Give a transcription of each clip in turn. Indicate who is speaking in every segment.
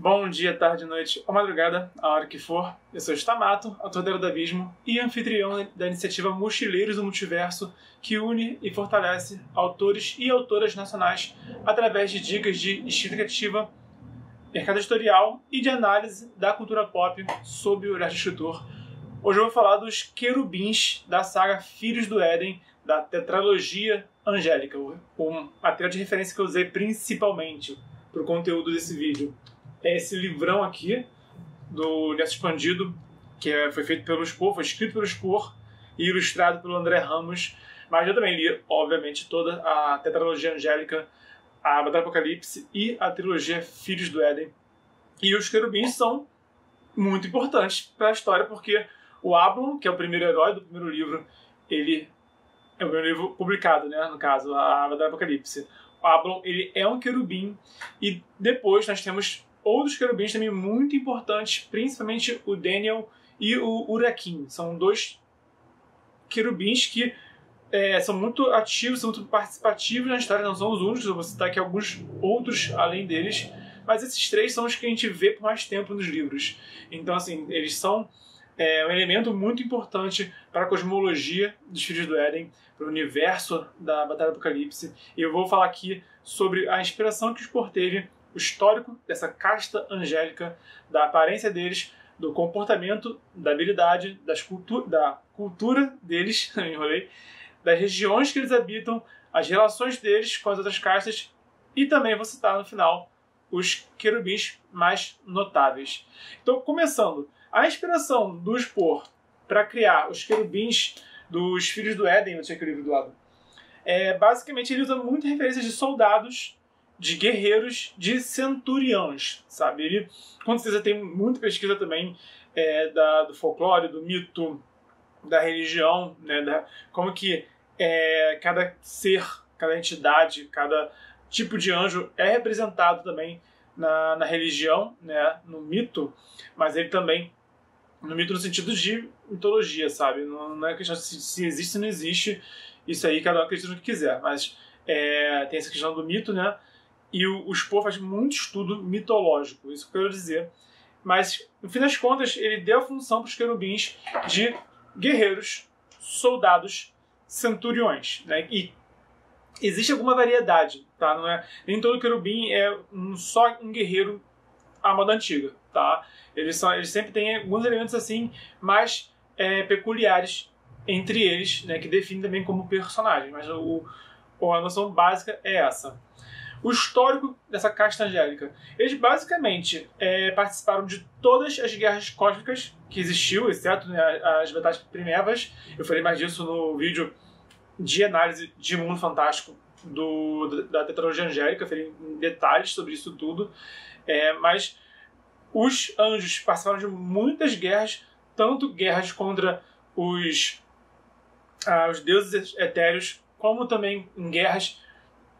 Speaker 1: Bom dia, tarde, noite ou madrugada, a hora que for. Eu sou Stamato, autor do Abismo e anfitrião da iniciativa Mochileiros do Multiverso, que une e fortalece autores e autoras nacionais através de dicas de escrita criativa, mercado editorial e de análise da cultura pop sob o olhar de escritor. Hoje eu vou falar dos querubins da saga Filhos do Éden, da tetralogia angélica, o material de referência que eu usei principalmente para o conteúdo desse vídeo. É esse livrão aqui, do Universo Expandido, que foi feito pelo Spor, foi escrito pelo Spor e ilustrado pelo André Ramos. Mas eu também li, obviamente, toda a tetralogia angélica, a Batalha do Apocalipse e a trilogia Filhos do Éden. E os querubins são muito importantes para a história, porque o Ablon, que é o primeiro herói do primeiro livro, ele é o primeiro livro publicado, né, no caso, a Batalha do Apocalipse. O Ablon, ele é um querubim, e depois nós temos outros querubins também muito importantes, principalmente o Daniel e o Urakin. São dois querubins que são muito ativos, são muito participativos na história, não são os únicos, eu vou citar aqui alguns outros além deles, mas esses três são os que a gente vê por mais tempo nos livros. Então, assim, eles são um elemento muito importante para a cosmologia dos Filhos do Éden, para o universo da Batalha do Apocalipse. E eu vou falar aqui sobre a inspiração que o Spor teve, o histórico dessa casta angélica, da aparência deles, do comportamento, da habilidade, da cultura deles, enrolei, das regiões que eles habitam, as relações deles com as outras castas, e também vou citar no final os querubins mais notáveis. Então, começando, a inspiração do Spor para criar os querubins dos Filhos do Éden, eu tinha aquele livro do lado, basicamente ele usa muita referência de soldados, de guerreiros, de centuriões, sabe? Ele, com certeza, tem muita pesquisa também do folclore, do mito, da religião, né? Como que cada ser, cada entidade, cada tipo de anjo é representado também na religião, né? No mito, mas ele também, no mito no sentido de mitologia, sabe? Não é questão de se existe ou não existe, isso aí cada um acredita no que quiser, mas tem essa questão do mito, né? E o Spor faz muito estudo mitológico, isso que eu quero dizer. Mas, no fim das contas, ele deu a função para os querubins de guerreiros, soldados, centuriões, né? E existe alguma variedade, tá? Nem todo querubim é só um guerreiro à moda antiga, tá? Eles sempre têm alguns elementos assim mais peculiares entre eles, né? Que definem também como personagens. Mas a noção básica é essa. O histórico dessa casta angélica. Eles basicamente participaram de todas as guerras cósmicas que existiu, exceto, né, as batalhas primevas. Eu falei mais disso no vídeo de análise de Mundo Fantástico da tetralogia angélica. Eu falei em detalhes sobre isso tudo. Mas os anjos participaram de muitas guerras, tanto guerras contra os deuses etéreos, como também em guerras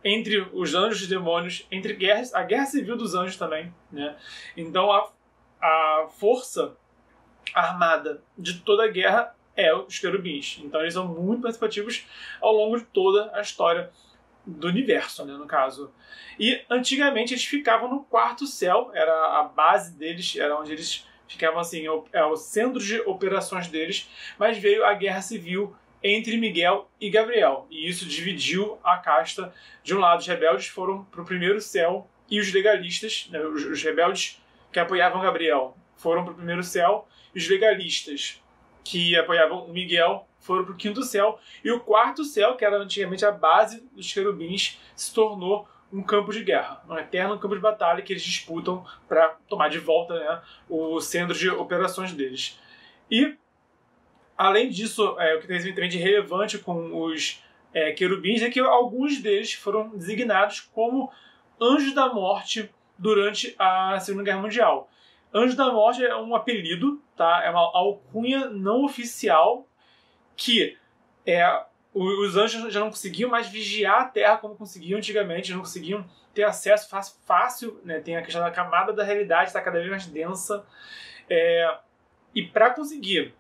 Speaker 1: entre os anjos e os demônios, entre guerras, a guerra civil dos anjos também, né? Então a força armada de toda a guerra é os querubins. Então eles são muito participativos ao longo de toda a história do universo, né, no caso. E antigamente eles ficavam no quarto céu, era a base deles, era onde eles ficavam assim, o centro de operações deles, mas veio a guerra civil entre Miguel e Gabriel, e isso dividiu a casta. De um lado, os rebeldes foram para o primeiro céu, e os legalistas, né, os rebeldes que apoiavam Gabriel, foram para o primeiro céu, e os legalistas que apoiavam Miguel foram para o quinto céu, e o quarto céu, que era antigamente a base dos querubins, se tornou um campo de guerra, um eterno campo de batalha que eles disputam para tomar de volta, né, o centro de operações deles. E além disso, o que tem também de relevante com os querubins é que alguns deles foram designados como anjos da morte durante a Segunda Guerra Mundial. Anjo da morte é um apelido, tá? É uma alcunha não oficial que os anjos já não conseguiam mais vigiar a Terra como conseguiam antigamente, não conseguiam ter acesso fácil, né? Tem a questão da camada da realidade, está cada vez mais densa. E para conseguir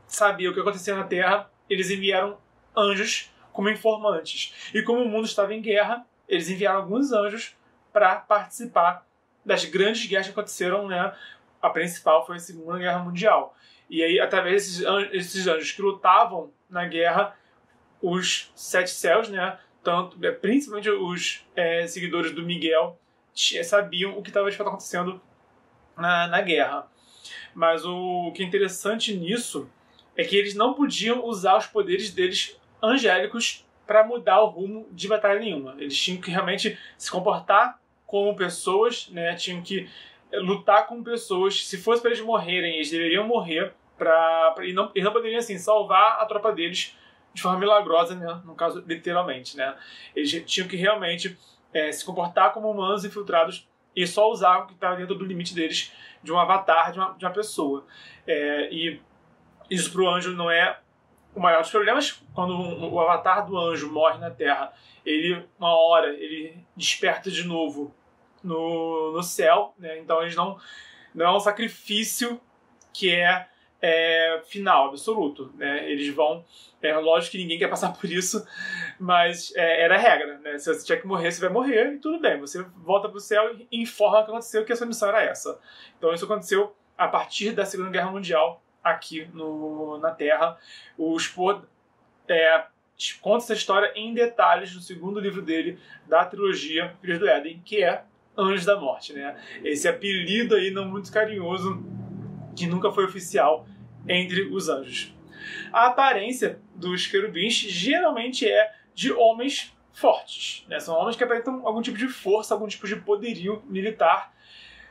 Speaker 1: saber o que acontecia na Terra, eles enviaram anjos como informantes. E como o mundo estava em guerra, eles enviaram alguns anjos para participar das grandes guerras que aconteceram, né? A principal foi a Segunda Guerra Mundial. E aí, através desses anjos que lutavam na guerra, os Sete Céus, né? Principalmente os seguidores do Miguel, sabiam o que estava acontecendo na guerra. Mas o que é interessante nisso é que eles não podiam usar os poderes deles angélicos para mudar o rumo de batalha nenhuma. Eles tinham que realmente se comportar como pessoas, né? Tinham que lutar como pessoas. Se fosse para eles morrerem, eles deveriam morrer e não poderiam assim salvar a tropa deles de forma milagrosa, né? No caso, literalmente, né? Eles tinham que realmente se comportar como humanos infiltrados e só usar o que estava dentro do limite deles, de um avatar, de uma pessoa. E isso para o anjo não é o maior dos problemas. Quando o avatar do anjo morre na Terra, uma hora, ele desperta de novo no céu, né? Então eles não é um sacrifício que é final, absoluto, né? Eles vão... lógico que ninguém quer passar por isso, mas era a regra, né? Se você tiver que morrer, você vai morrer e tudo bem. Você volta pro céu e informa o que aconteceu, que a sua missão era essa. Então isso aconteceu a partir da Segunda Guerra Mundial aqui na Terra. Conta essa história em detalhes no segundo livro dele, da trilogia Filhos do Éden, que é Anjos da Morte, né? Esse apelido aí não muito carinhoso, que nunca foi oficial entre os anjos. A aparência dos querubins geralmente é de homens fortes, né? São homens que apresentam algum tipo de força, algum tipo de poderio militar,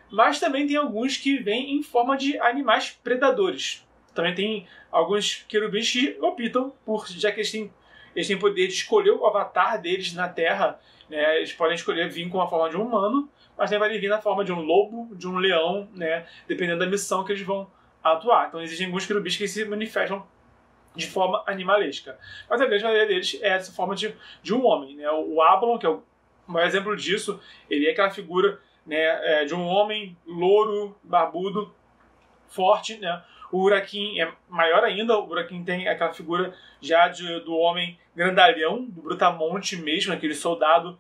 Speaker 1: mas também tem alguns que vêm em forma de animais predadores. Também tem alguns querubins que optam por, já que eles têm poder de escolher o avatar deles na Terra, né? Eles podem escolher vir com a forma de um humano, mas também podem vir na forma de um lobo, de um leão, né? Dependendo da missão que eles vão atuar. Então existem alguns querubins que se manifestam de forma animalesca. Mas a grande maioria deles é essa forma de um homem, né? O Abalon, que é o maior exemplo disso, ele é aquela figura, né, de um homem louro, barbudo, forte, né? O Urakin é maior ainda. O Urakin tem aquela figura já do homem grandalhão, do Brutamonte mesmo, aquele soldado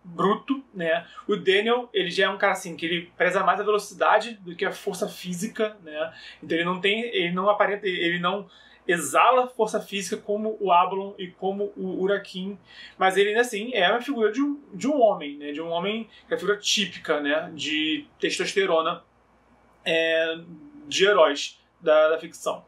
Speaker 1: bruto, né? O Daniel, ele já é um cara assim, que ele preza mais a velocidade do que a força física, né? Então ele não exala força física como o Abalon e como o Urakin, mas ele, assim, é uma figura de um homem, né? De um homem, que é a figura típica, né? De testosterona de heróis da ficção.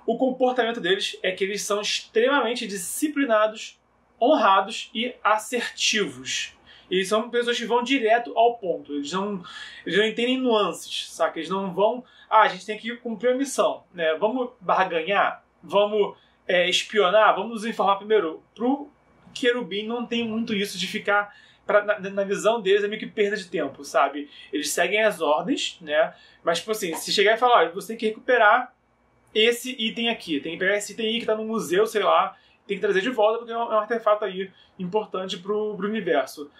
Speaker 1: O comportamento deles é que eles são extremamente disciplinados, honrados e assertivos. Eles são pessoas que vão direto ao ponto. Eles não entendem nuances, saca? Eles não vão... a gente tem que cumprir a missão, né? Vamos barganhar? Vamos espionar? Vamos nos informar primeiro. Pro querubim não tem muito isso de ficar... Na visão deles é meio que perda de tempo, sabe? Eles seguem as ordens, né? Mas, tipo assim, se chegar e falar, olha, você tem que recuperar esse item aqui, tem que pegar esse item aí que tá no museu, sei lá, tem que trazer de volta porque é um artefato aí importante pro universo.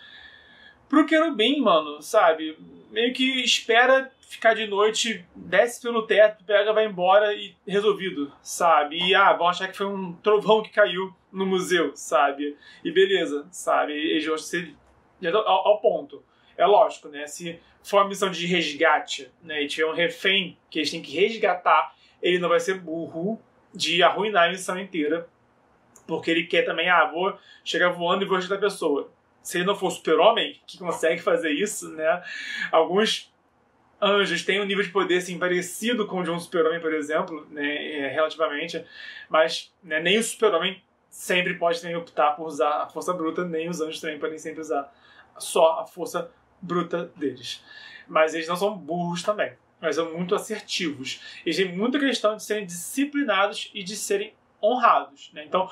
Speaker 1: Pro querubim, mano, sabe? Meio que espera ficar de noite, desce pelo teto, pega, vai embora e resolvido, sabe? E vão achar que foi um trovão que caiu no museu, sabe? E beleza, sabe? Eles vão ser ao ponto. É lógico, né? Se for uma missão de resgate, né, e tiver um refém que eles têm que resgatar, ele não vai ser burro de arruinar a missão inteira, porque ele quer também, vou chegar voando e vou ajudar a pessoa. Se ele não for super-homem, que consegue fazer isso, né? Alguns anjos têm um nível de poder assim, parecido com o de um super-homem, por exemplo, né, relativamente, mas né, nem o super-homem sempre pode também optar por usar a força bruta, nem os anjos também podem sempre usar só a força bruta deles. Mas eles não são burros também, mas são muito assertivos. Eles têm muita questão de serem disciplinados e de serem honrados, né? Então,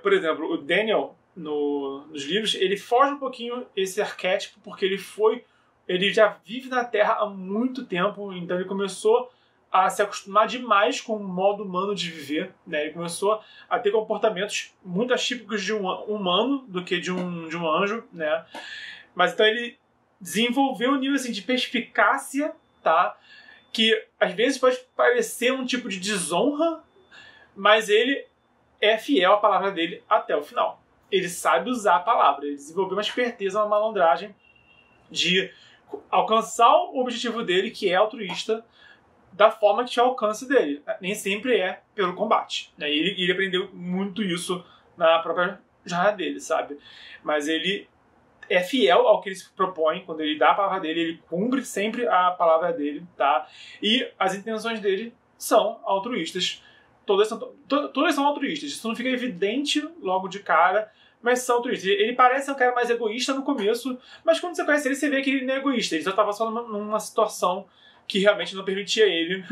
Speaker 1: por exemplo, o Daniel, nos livros, ele foge um pouquinho esse arquétipo, porque ele já vive na Terra há muito tempo, então ele começou a se acostumar demais com o modo humano de viver, né? Ele começou a ter comportamentos muito típicos de um humano do que de um anjo, né? Mas então ele desenvolveu um nível assim, de perspicácia, tá? Que às vezes pode parecer um tipo de desonra, mas ele é fiel à palavra dele até o final. Ele sabe usar a palavra, ele desenvolveu uma esperteza, uma malandragem de alcançar o objetivo dele, que é altruísta, da forma que tinha o alcance dele. Nem sempre é pelo combate, né? Ele aprendeu muito isso na própria jornada dele, sabe? Mas ele é fiel ao que ele se propõe. Quando ele dá a palavra dele, ele cumpre sempre a palavra dele, tá? E as intenções dele são altruístas. Todas são altruístas. Isso não fica evidente logo de cara, mas são altruístas. Ele parece um cara mais egoísta no começo, mas quando você conhece ele, você vê que ele não é egoísta. Ele só estava só numa situação que realmente não permitia ele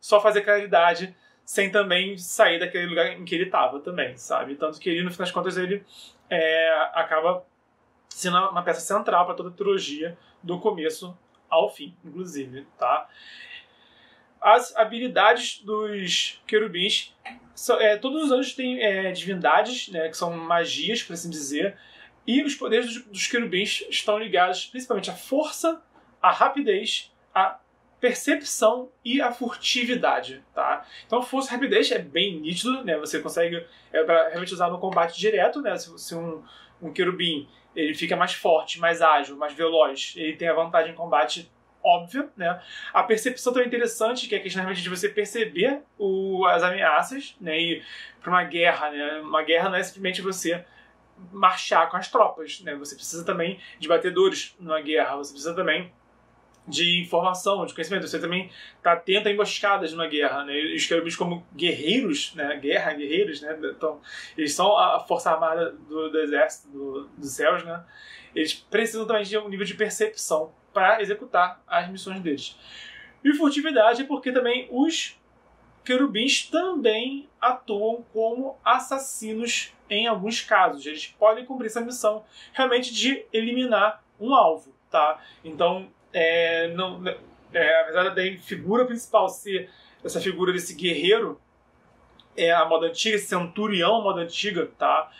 Speaker 1: só fazer caridade sem também sair daquele lugar em que ele estava também, sabe? Tanto que ele, no fim das contas, ele acaba sendo uma peça central para toda a trilogia, do começo ao fim, inclusive, tá? As habilidades dos querubins, todos os anjos têm divindades, né, que são magias, por assim dizer, e os poderes dos querubins estão ligados principalmente à força, à rapidez, à percepção e à furtividade, tá? Então, força e rapidez é bem nítido, né? Você consegue pra realmente usar no combate direto, né? Se um querubim ele fica mais forte, mais ágil, mais veloz, ele tem a vantagem em combate óbvia, né? A percepção também é interessante, que é a questão realmente de você perceber as ameaças, né? E para uma guerra, né? Uma guerra não é simplesmente você marchar com as tropas, né? Você precisa também de batedores numa guerra, você precisa também de informação, de conhecimento. Você também está atento a emboscadas numa guerra, né? E os querubins como guerreiros, né? Guerreiros, né? Então, eles são a força armada do exército dos céus, né? Eles precisam também de um nível de percepção para executar as missões deles. E furtividade é porque também os querubins também atuam como assassinos em alguns casos. Eles podem cumprir essa missão realmente de eliminar um alvo, tá? Então, apesar da figura principal ser essa figura desse guerreiro, a moda antiga, esse centurião, a moda antiga, tá?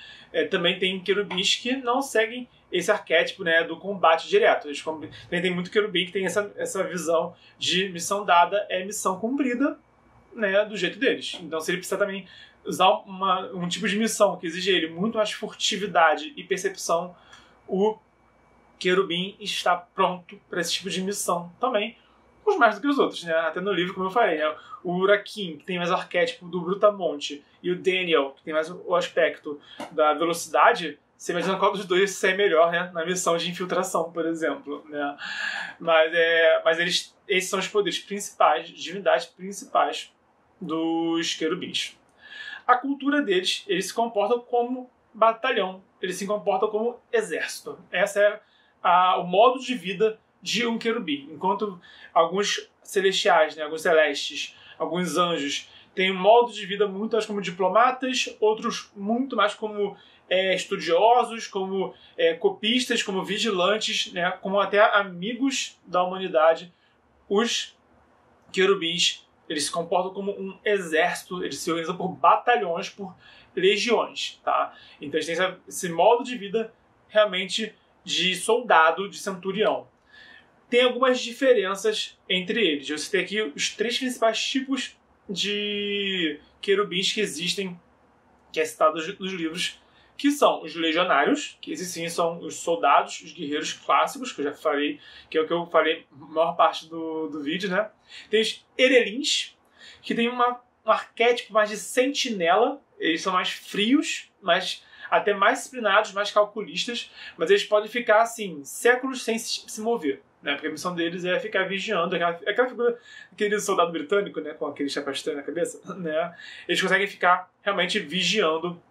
Speaker 1: Também tem querubins que não seguem esse arquétipo, né, do combate direto. Tem muito querubim que tem essa visão de missão dada é missão cumprida, né, do jeito deles. Então, se ele precisa também usar um tipo de missão que exige ele muito mais furtividade e percepção, o querubim está pronto para esse tipo de missão também, uns mais do que os outros, né? Até no livro, como eu falei, né? O Urakin, que tem mais o arquétipo do Brutamonte, e o Daniel, que tem mais o aspecto da velocidade, você imagina qual dos dois sai melhor, né? Na missão de infiltração, por exemplo, né? Mas esses são os poderes principais, divindades principais dos querubins. A cultura deles, eles se comportam como batalhão, eles se comportam como exército. Essa é o modo de vida de um querubim. Enquanto alguns celestiais, né, alguns celestes, alguns anjos têm um modo de vida muito mais como diplomatas, outros muito mais como estudiosos, como copistas, como vigilantes, né, como até amigos da humanidade, os querubins eles se comportam como um exército, eles se organizam por batalhões, por legiões, tá? Então eles têm esse modo de vida realmente de soldado, de centurião. Tem algumas diferenças entre eles. Eu citei aqui os 3 principais tipos de querubins que existem, que é citado nos livros, que são os legionários, que esses sim são os soldados, os guerreiros clássicos, que eu já falei, que é o que eu falei a maior parte do vídeo, né? Tem os erelins, que tem um arquétipo mais de sentinela, eles são mais frios, até mais disciplinados, mais calculistas, mas eles podem ficar, assim, séculos sem se mover, né? Porque a missão deles é ficar vigiando, aquela figura, aquele soldado britânico, né? Com aquele chapéu estranho na cabeça, né? Eles conseguem ficar realmente vigiando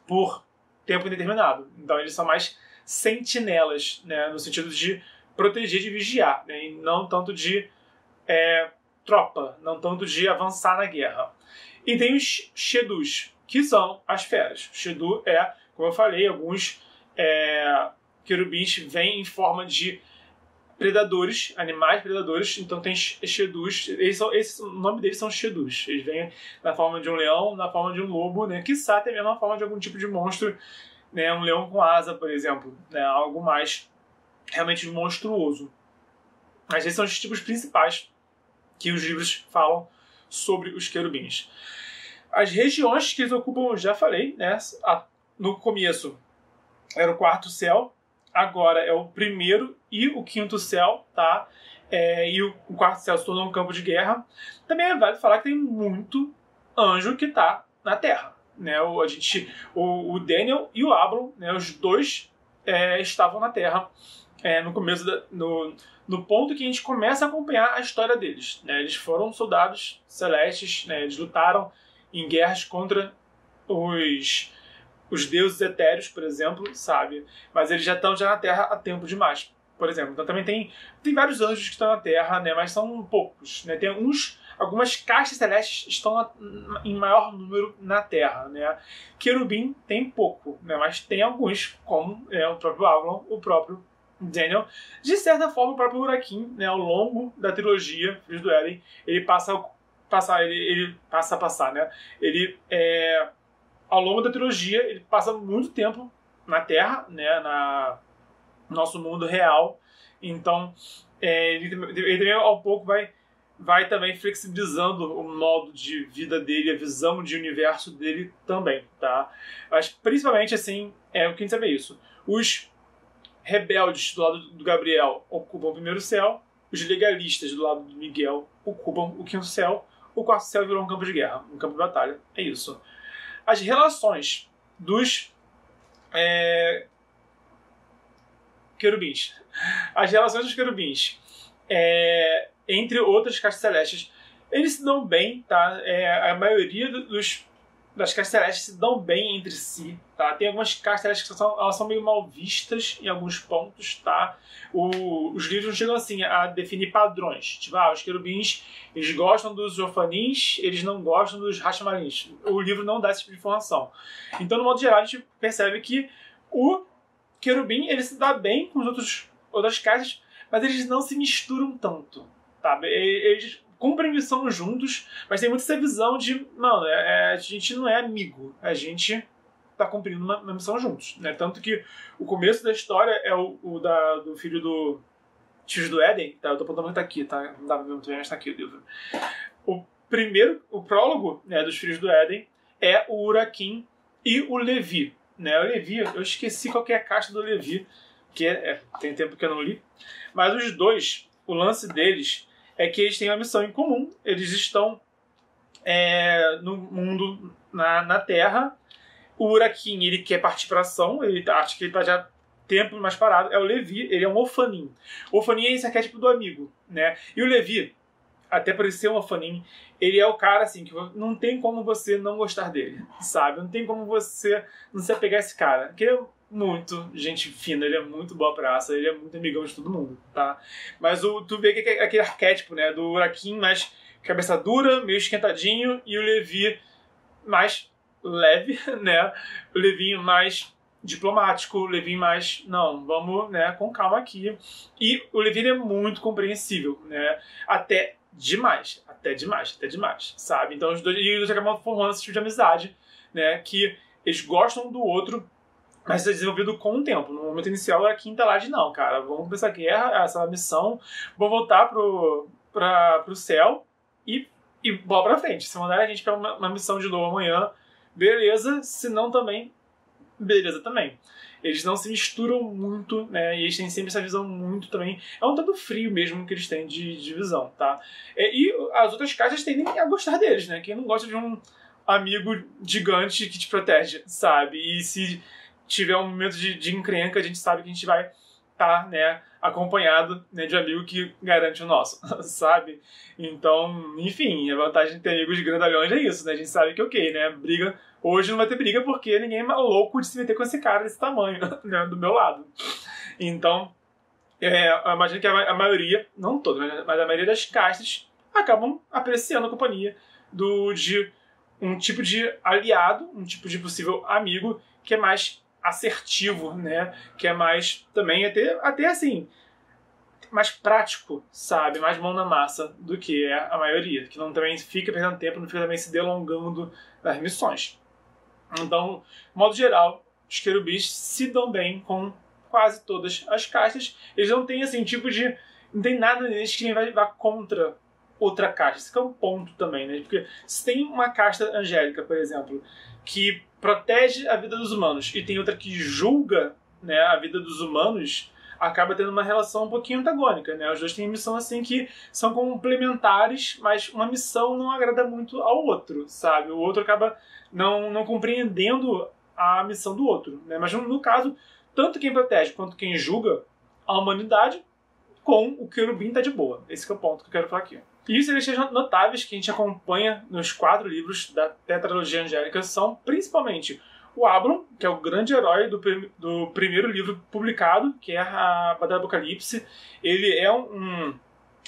Speaker 1: por tempo indeterminado. Então eles são mais sentinelas, né? No sentido de proteger, de vigiar, né? E não tanto de tropa, não tanto de avançar na guerra. E tem os Shedus, que são as feras. Shedu como eu falei, alguns querubins vêm em forma de predadores, animais predadores, então tem Shedus, o nome deles são Shedus. Eles vêm na forma de um leão, na forma de um lobo, né? Quiçá até mesmo na forma de algum tipo de monstro, né? Um leão com asa, por exemplo, né? Algo mais realmente monstruoso. Mas esses são os tipos principais que os livros falam sobre os querubins. As regiões que eles ocupam, eu já falei, né? No começo era o quarto céu, agora é o primeiro e o quinto céu, tá? E o quarto céu se tornou um campo de guerra. Também é válido falar que tem muito anjo que tá na Terra, né? O Daniel e o Ablon, né? Os dois estavam na Terra no começo no ponto que a gente começa a acompanhar a história deles, né? Eles foram soldados celestes, né? Eles lutaram em guerras contra os deuses etéreos, por exemplo, sabe? Mas eles já estão na Terra há tempo demais, por exemplo. Então também tem vários anjos que estão na Terra, né? Mas são poucos, né? Tem algumas castas celestes estão em maior número na Terra, né? Querubim tem pouco, né? Mas tem alguns, como o próprio Avalon, o próprio Daniel. De certa forma, o próprio Urakin, né? Ao longo da trilogia Filhos do Éden, ele passa a passar, né? Ao longo da trilogia, ele passa muito tempo na Terra, né? No nosso mundo real. Então, ele também, ao pouco, vai também flexibilizando o modo de vida dele, a visão de universo dele também, tá? Mas, principalmente, assim, o que a gente sabe é isso. Os rebeldes do lado do Gabriel ocupam o primeiro céu, os legalistas do lado do Miguel ocupam o quinto céu, o quarto céu virou um campo de guerra, um campo de batalha. É isso. As relações dos querubins. As relações dos querubins entre outras castas celestes, eles se dão bem, tá? A maioria das castas celestes se dão bem entre si, tá? Tem algumas castas celestes que elas são meio mal vistas em alguns pontos, tá? Os livros não chegam assim a definir padrões. Tipo, os querubins, eles gostam dos Zofanins, eles não gostam dos Hashamarins. O livro não dá esse tipo de informação. Então, no modo geral, a gente percebe que o querubim, ele se dá bem com outras castas, mas eles não se misturam tanto, tá? Eles cumprem missão juntos, mas tem muito essa visão de, mano, a gente não é amigo, a gente tá cumprindo uma missão juntos, né? Tanto que o começo da história é do filho do Filhos do Éden, tá? Eu tô apontando muito aqui, tá? Não dá pra ver muito bem, mas tá aqui o livro. O prólogo, né, dos Filhos do Éden é o Urakin e o Levi, né? O Levi, eu esqueci qual que é a casta do Levi, que tem tempo que eu não li, mas os dois, o lance deles é que eles têm uma missão em comum. Eles estão no mundo, na Terra. O Urakin, ele quer partir para ação. Ele acha que ele está já tempo mais parado. É o Levi, ele é um Ofanim. O Ofanim é esse arquétipo do amigo, né? E o Levi, até por ele ser um Ofanim, ele é o cara assim que não tem como você não gostar dele, sabe? Não tem como você não se apegar a esse cara. Porque ele é muito gente fina, ele é muito boa praça, ele é muito amigão de todo mundo, tá? Mas tu vê que é aquele arquétipo, né, do Urakin mais cabeça dura, meio esquentadinho, e o Levi mais leve, né? O Levi mais diplomático, o Levi mais, não, vamos, né, com calma aqui. E o Levi é muito compreensível, né? Até demais, sabe? Então os dois acabam formando esse tipo de amizade, né, que eles gostam do outro, mas isso é desenvolvido com o tempo. No momento inicial, a quinta lá de não, cara, vamos pra essa guerra, essa missão, vamos voltar pro céu e bola pra frente. Se mandar a gente pra uma missão de novo amanhã, beleza, se não também, beleza também. Eles não se misturam muito, né, e eles têm sempre essa visão muito também, é um tanto frio mesmo que eles têm de visão, tá? E as outras casas tendem a gostar deles, né? Quem não gosta de um amigo gigante que te protege, sabe? E se tiver um momento de encrenca, a gente sabe que a gente vai estar, né, acompanhado, né, de um amigo que garante o nosso, sabe? Então, enfim, a vantagem de ter amigos grandalhões é isso, né? A gente sabe que, ok, né, briga, hoje não vai ter briga porque ninguém é louco de se meter com esse cara desse tamanho, né, do meu lado. Então, eu imagino que a maioria, não todas, mas a maioria das castas acabam apreciando a companhia de um tipo de aliado, um tipo de possível amigo que é mais assertivo, né? Que é mais também até assim, mais prático, sabe? Mais mão na massa do que é a maioria, que não também fica perdendo tempo, não fica também se delongando nas missões. Então, de modo geral, os querubins se dão bem com quase todas as castas. Eles não têm assim tipo de, não tem nada neles que vai contra outra casta. Isso é um ponto também, né? Porque se tem uma casta angélica, por exemplo, que protege a vida dos humanos e tem outra que julga né, a vida dos humanos acaba tendo uma relação um pouquinho antagônica, né? Os dois têm missão assim que são complementares, mas uma missão não agrada muito ao outro, sabe? O outro acaba não compreendendo a missão do outro, né? Mas no caso, tanto quem protege quanto quem julga a humanidade, com o querubim tá de boa. Esse que é o ponto que eu quero falar aqui. E os celestiais notáveis que a gente acompanha nos 4 livros da tetralogia angélica são principalmente o Ablon, que é o grande herói do primeiro livro publicado, que é a Batalha do Apocalipse. Ele é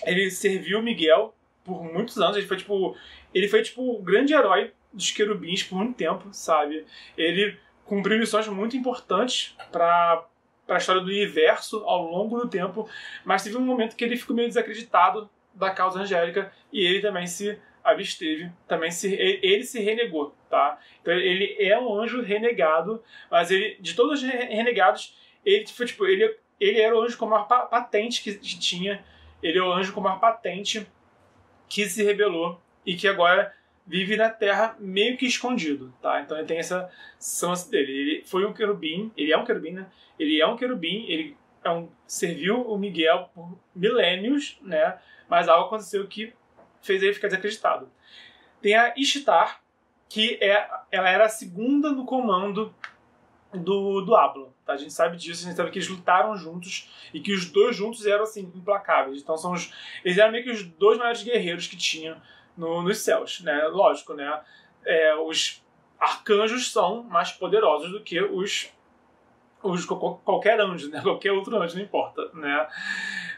Speaker 1: ele serviu Miguel por muitos anos. Ele foi o grande herói dos querubins por muito tempo, sabe? Ele cumpriu missões muito importantes para a história do universo ao longo do tempo, mas teve um momento que ele ficou meio desacreditado da causa angélica e ele também se absteve, ele se renegou, tá? Então ele é um anjo renegado, mas ele, de todos os renegados, ele era o anjo com a maior patente que tinha, ele é o anjo com a maior patente que se rebelou e que agora vive na Terra meio que escondido, tá? Então ele tem essa chance dele. Ele foi um querubim, ele é um querubim, né? Ele é um querubim, ele serviu o Miguel por milênios, né? Mas algo aconteceu que fez ele ficar desacreditado. Tem a Ishtar, que ela era a segunda no comando do Ablon, tá? A gente sabe disso, a gente sabe que eles lutaram juntos e que os dois juntos eram assim implacáveis. Então eles eram meio que os dois maiores guerreiros que tinham nos céus, né? Lógico, né? Os arcanjos são mais poderosos do que qualquer anjo, né? Qualquer outro anjo, não importa, né?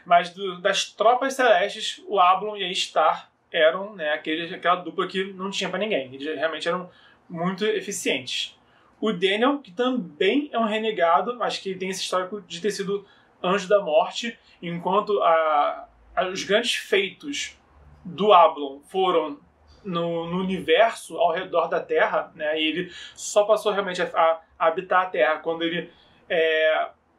Speaker 1: Mas das tropas celestes, o Ablon e a Ishtar eram, né, aquela dupla que não tinha pra ninguém. Eles realmente eram muito eficientes. O Daniel, que também é um renegado, mas que tem esse histórico de ter sido anjo da morte, enquanto os grandes feitos do Ablon foram no universo ao redor da Terra, né, e ele só passou realmente a habitar a Terra quando ele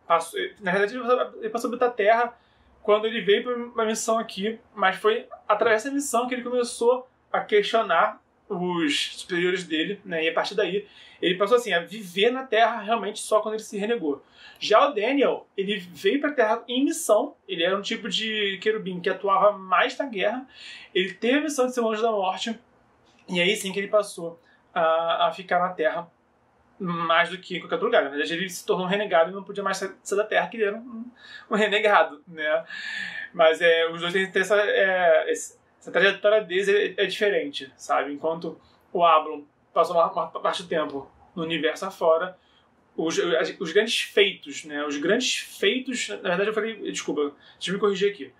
Speaker 1: passou. Na verdade, ele passou a habitar a Terra quando ele veio para uma missão aqui, mas foi através dessa missão que ele começou a questionar os superiores dele, né? E a partir daí ele passou assim a viver na Terra realmente só quando ele se renegou. Já o Daniel, ele veio para a Terra em missão, ele era um tipo de querubim que atuava mais na guerra, ele teve a missão de ser um anjo da morte, e aí sim que ele passou a ficar na Terra mais do que em qualquer outro lugar. Na verdade, ele se tornou um renegado e não podia mais sair da Terra, que ele era um renegado, né? Mas os dois têm essa trajetória deles é diferente, sabe? Enquanto o Ablon passou uma parte do tempo no universo afora, os grandes feitos, né? Os grandes feitos... Na verdade, eu falei... Desculpa, deixa eu me corrigir aqui.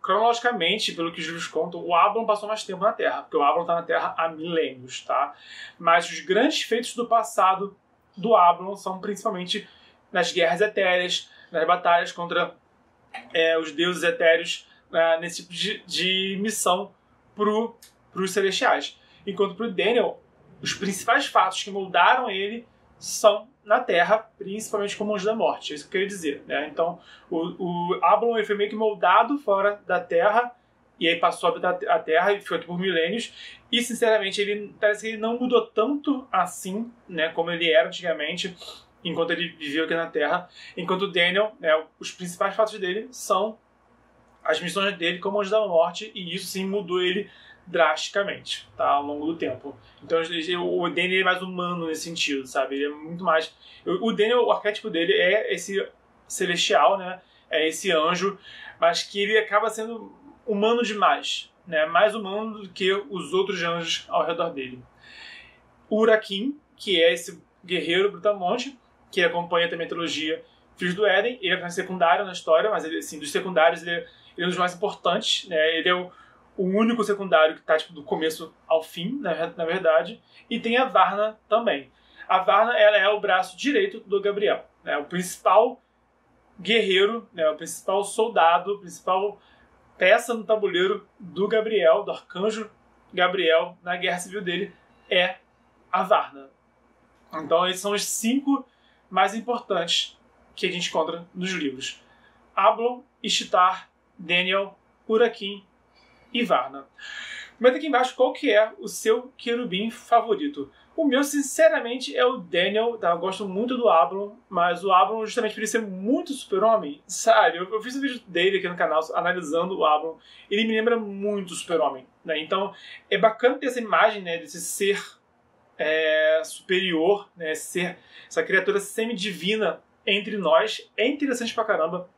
Speaker 1: Cronologicamente, pelo que os livros contam, o Ablon passou mais tempo na Terra, porque o Ablon está na Terra há milênios, tá? Mas os grandes feitos do passado do Ablon são principalmente nas guerras etéreas, nas batalhas contra os deuses etéreos, nesse tipo de missão para os celestiais. Enquanto para o Daniel, os principais fatos que moldaram ele são na Terra, principalmente como anjo da morte. É isso que eu queria dizer, né? Então, o Ablon foi meio que moldado fora da Terra, e aí passou a habitar a Terra e ficou aqui por milênios. E, sinceramente, parece que ele não mudou tanto assim, né, como ele era antigamente, enquanto ele viveu aqui na Terra. Enquanto o Daniel, né, os principais fatos dele são as missões dele como anjo da morte, e isso sim mudou ele drasticamente, tá, ao longo do tempo. Então o Daniel é mais humano nesse sentido, sabe? Ele é muito mais... O Daniel, o arquétipo dele é esse celestial, né? É esse anjo, mas que ele acaba sendo humano demais, né? Mais humano do que os outros anjos ao redor dele. O Urakin, que é esse guerreiro brutamonte, que acompanha também a trilogia Filhos do Éden, ele é secundário na história, mas ele, assim, dos secundários ele é um dos mais importantes, né? Ele é o único secundário que está do começo ao fim, na verdade. E tem a Varna também. A Varna, ela é o braço direito do Gabriel, né? O principal guerreiro, né? O principal soldado, a principal peça no tabuleiro do Gabriel, do arcanjo Gabriel, na guerra civil dele, é a Varna. Então esses são os 5 mais importantes que a gente encontra nos livros. Ablon, Ishtar, Daniel, Urakin e Varna. Comenta aqui embaixo qual que é o seu querubim favorito. O meu, sinceramente, é o Daniel, tá? Eu gosto muito do Ablon, mas o Ablon, justamente por ele ser muito super-homem, sabe? Eu fiz um vídeo dele aqui no canal, analisando o Ablon. Ele me lembra muito o super-homem, né? Então, é bacana ter essa imagem, né, desse ser superior, né, essa criatura semi-divina entre nós. É interessante pra caramba,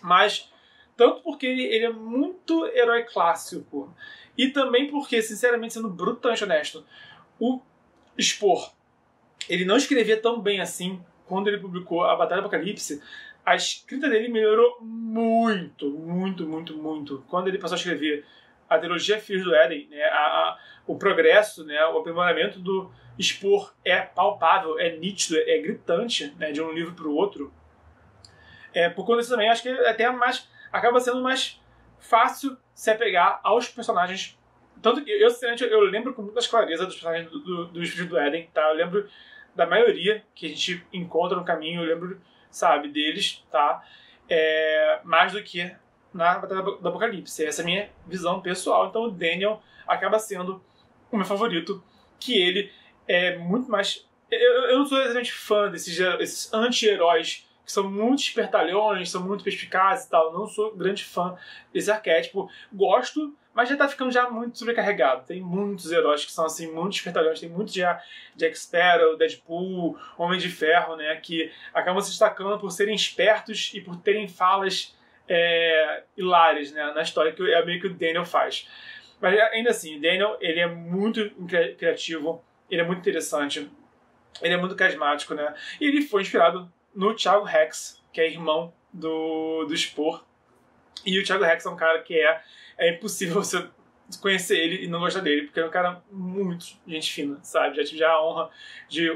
Speaker 1: mas tanto porque ele é muito herói clássico, e também porque, sinceramente, sendo brutalmente honesto, o Spor, ele não escrevia tão bem assim quando ele publicou a Batalha do Apocalipse. A escrita dele melhorou muito, muito, muito, muito quando ele passou a escrever a trilogia Filhos do Éden, né? O progresso, né? O aprimoramento do Spor é palpável, é nítido, é gritante, né? De um livro para o outro. Por conta disso também, acho que até acaba sendo mais fácil se apegar aos personagens. Tanto que eu lembro com muita clareza dos personagens do Espírito do Éden, tá? Eu lembro da maioria que a gente encontra no caminho, eu lembro, sabe, deles, tá? Mais do que na Batalha do Apocalipse. Essa é a minha visão pessoal. Então o Daniel acaba sendo o meu favorito, que ele é muito mais... Eu não sou exatamente fã desses anti-heróis que são muito espertalhões, são muito perspicazes e tal. Eu não sou grande fã desse arquétipo. Gosto, mas já tá ficando já muito sobrecarregado. Tem muitos heróis que são assim, muito espertalhões. Tem muito de Jack Sparrow, Deadpool, Homem de Ferro, né? Que acabam se destacando por serem espertos e por terem falas hilárias, né, na história, que é meio que o Daniel faz. Mas ainda assim, o Daniel, ele é muito criativo, ele é muito interessante, ele é muito carismático, né? E ele foi inspirado no Thiago Rex, que é irmão do Spor. E o Thiago Rex é um cara que é impossível você conhecer ele e não gostar dele, porque ele é um cara muito gente fina, sabe? Já tive a honra de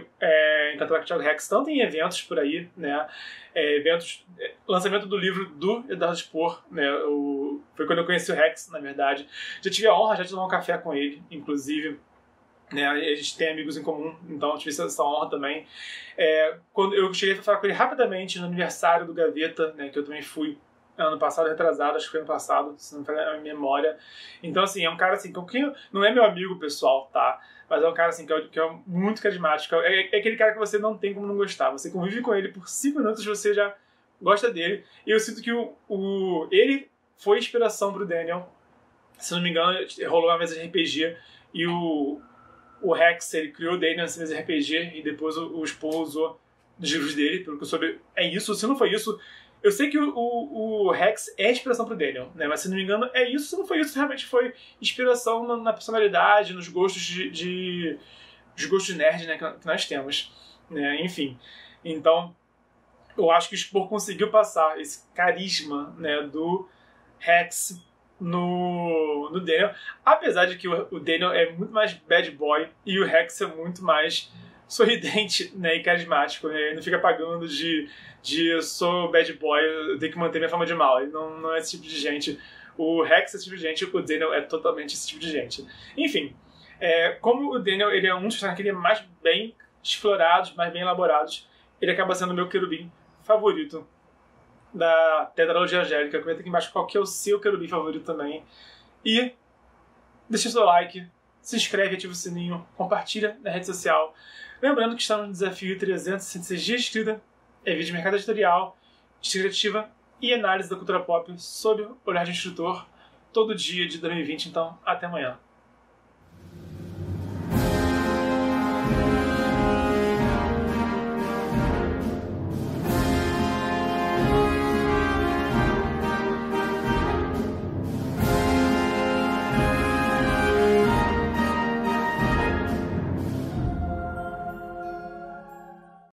Speaker 1: encontrar com o Thiago Rex, tanto em eventos por aí, né? Lançamento do livro do Eduardo Spor, né? Foi quando eu conheci o Rex, na verdade. Já tive a honra de tomar um café com ele, inclusive. Né, a gente tem amigos em comum, então eu tive essa honra também. Quando eu cheguei a falar com ele rapidamente no aniversário do Gaveta, né, que eu também fui ano passado, retrasado, acho que foi ano passado, se não me falha a minha memória. Então, assim, é um cara assim, que não é meu amigo pessoal, tá? Mas é um cara assim, que é muito carismático. É aquele cara que você não tem como não gostar. Você convive com ele por 5 minutos, você já gosta dele. E eu sinto que ele foi inspiração pro Daniel. Se não me engano, rolou uma mesa de RPG e o Rex, ele criou o Daniel nessa mesa de RPG e depois o Spor usou nos livros dele, pelo que eu soube. É isso. Se não foi isso, eu sei que o Rex é inspiração pro Daniel, né? Mas se não me engano, é isso. Se não foi isso, realmente foi inspiração na personalidade, nos gostos os gostos nerd, né, que nós temos, né? Enfim. Então, eu acho que o Spor conseguiu passar esse carisma, né, do Rex no Daniel, apesar de que o Daniel é muito mais bad boy e o Rex é muito mais sorridente, né, e carismático, né? Ele não fica pagando de eu sou bad boy, eu tenho que manter minha fama de mal. Ele não é esse tipo de gente. O Rex é esse tipo de gente, o Daniel é totalmente esse tipo de gente. Enfim, como o Daniel ele é um dos personagens que ele é mais bem explorados, mais bem elaborados, ele acaba sendo o meu querubim favorito da Tetralogia Angélica. Comenta aqui embaixo qual que é o seu querubim favorito também. E deixa o seu like, se inscreve, ativa o sininho, compartilha na rede social. Lembrando que estamos no desafio 366 dias de escrita, vídeo de mercado editorial, escrita criativa e análise da cultura pop sob o olhar de instrutor, todo dia de 2020. Então, até amanhã.